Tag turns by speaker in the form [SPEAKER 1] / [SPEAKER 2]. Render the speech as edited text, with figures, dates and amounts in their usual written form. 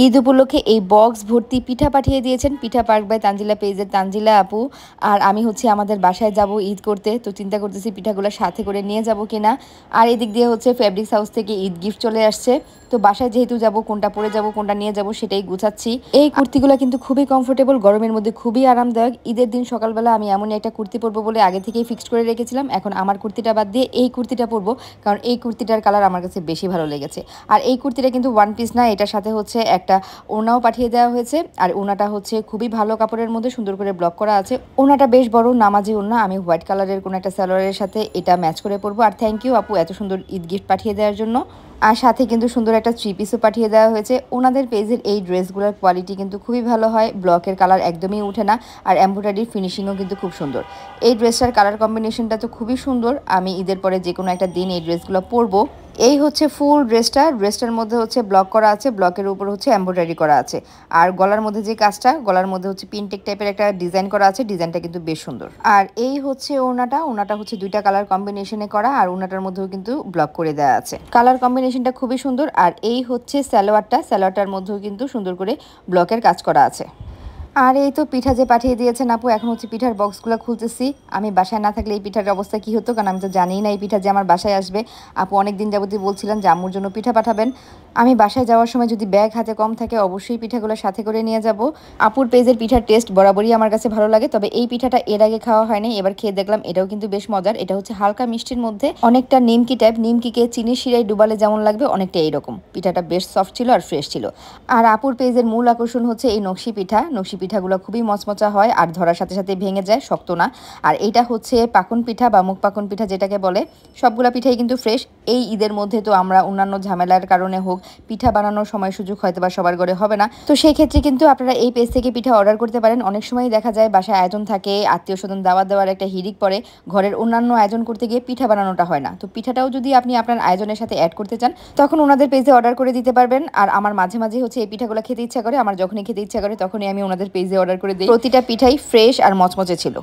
[SPEAKER 1] ঈদ উপলক্ষে এই বক্স ভর্তি পিঠা পাঠিয়ে দিয়েছেন পিঠা পার্ক বাই তানজিলা পেজের তানজিলা আপু। আর আমি হচ্ছে আমাদের বাসায় যাব ঈদ করতে, তো চিন্তা করতেছি পিঠাগুলো সাথে করে নিয়ে যাব কিনা। আর এদিক দিয়ে হচ্ছে ফেব্রিক্স হাউস থেকে ঈদ গিফট চলে আসছে, তো বাসায় যেহেতু যাব কোনটা পরে যাব কোনটা নিয়ে যাব সেটাই গুছাচ্ছি। এই কুর্তিগুলো কিন্তু খুবই কমফোর্টেবল, গরমের মধ্যে খুবই আরামদায়ক। ঈদের দিন সকালবেলা আমি এমনই একটা কুর্তি পরবো বলে আগে থেকেই ফিক্সড করে রেখেছিলাম। এখন আমার কুর্তিটা বাদ দিয়ে এই কুর্তিটা পরবো, কারণ এই কুর্তিটার কালার আমার কাছে বেশি ভালো লেগেছে। আর এই কুর্তিটা কিন্তু ওয়ান পিস না, এটার সাথে হচ্ছে একটা ওড়নাও পাঠিয়ে দেওয়া হয়েছে। আর ওড়নাটা হচ্ছে খুবই ভালো কাপড়ের মধ্যে সুন্দর করে ব্লক করা আছে। ওড়নাটা বেশ বড় নামাজি ওড়না, আমি হোয়াইট কালারের কোনো একটা সালোয়ারের সাথে এটা ম্যাচ করে পরবো। আর থ্যাংক ইউ আপু এত সুন্দর ঈদ গিফট পাঠিয়ে দেওয়ার জন্য। আর সাথে কিন্তু সুন্দর একটা থ্রি পিসও পাঠিয়ে দেওয়া হয়েছে। ওনাদের পেজের এই ড্রেসগুলোর কোয়ালিটি কিন্তু খুবই ভালো হয়, ব্লকের কালার একদমই উঠে না। আর এমব্রয়ডারির ফিনিশিংও কিন্তু খুব সুন্দর। এই ড্রেসটার কালার কম্বিনেশনটা তো খুবই সুন্দর। আমি ঈদের পরে যে কোনো একটা দিন এই ড্রেসগুলো পরবো। এই হচ্ছে ফুল ড্রেসটার মধ্যে হচ্ছে ব্লক করা আছে, ব্লকের উপর হচ্ছে এমব্রয়ডারি করা আছে। আর গলার মধ্যে যে কাজটা, গলার মধ্যে হচ্ছে পিনটেক টাইপের একটা ডিজাইন করা আছে, ডিজাইনটা কিন্তু বেশ সুন্দর। আর এই হচ্ছে ওড়নাটা হচ্ছে দুইটা কালার কম্বিনেশনে করা, আর ওড়নাটার মধ্যেও কিন্তু ব্লক করে দেওয়া আছে। কালার কম্বিনেশনটা খুবই সুন্দর। আর এই হচ্ছে সালোয়ারটার মধ্যেও কিন্তু সুন্দর করে ব্লকের কাজ করা আছে। আর এই তো পিঠা যে পাঠিয়ে দিয়েছেন আপু, এখন হচ্ছে পিঠার বক্সগুলো খুলতেছি। আমি বাসায় না থাকলে এই পিঠার অবস্থা কি হতো, কারণ আমি তো জানিই না এই পিঠা যে আমার বাসায় আসবে। আপু অনেক দিন যাবতই বলছিলেন যে আম্মুর জন্য পিঠা পাঠাবেন। আমি বাসায় যাওয়ার সময় যদি ব্যাগ হাতে কম থাকে অবশ্যই পিঠাগুলো সাথে করে নিয়ে যাব। আপুর পেজের পিঠার টেস্ট বরাবরই আমার কাছে ভালো লাগে, তবে এই পিঠাটা এর আগে খাওয়া হয়নি, এবার খেয়ে দেখলাম এটাও কিন্তু বেশ মজার। এটা হচ্ছে হালকা মিষ্টির মধ্যে, অনেকটা নিমকি টাইপ। নিমকিকে চিনির শিরায় ডুবালে যেমন লাগবে অনেকটা এইরকম। পিঠাটা বেশ সফট ছিল আর ফ্রেশ ছিল। আর আপুর পেজের মূল আকর্ষণ হচ্ছে এই নকশি পিঠাগুলো খুবই মচমচা হয় আর ধরার সাথে সাথে ভেঙে যায়, শক্ত না। আর এইটা হচ্ছে পাকন পিঠা বা মুখ পাকন পিঠা যেটাকে বলে। সবগুলা পিঠাই কিন্তু ফ্রেশ। এই ঈদের মধ্যে তো আমরা অন্যান্য ঝামেলার কারণে হোক, পিঠা বানানোর সময় সুযোগ হয়তো বা সবার ঘরে হবে না, তো সেই ক্ষেত্রে কিন্তু আপনারা এই পেজ থেকে পিঠা অর্ডার করতে পারেন। অনেক সময় দেখা যায় বাসায় আয়োজন থাকে, আত্মীয় স্বজন দাওয়াত দেওয়ার একটা হিড়িক পরে, ঘরের অন্যান্য আয়োজন করতে গিয়ে পিঠা বানানোটা হয় না। তো পিঠাটাও যদি আপনি আপনার আয়োজনের সাথে অ্যাড করতে চান তখন ওনাদের পেজে অর্ডার করে দিতে পারবেন। আর আমার মাঝে মাঝে হচ্ছে এই পিঠাগুলো খেতে ইচ্ছা করে, আমার যখনই খেতে ইচ্ছা করে তখনই আমি ওনাদের পেজে অর্ডার করে দিই। প্রতিটা পিঠাই ফ্রেশ আর মচমচে ছিল।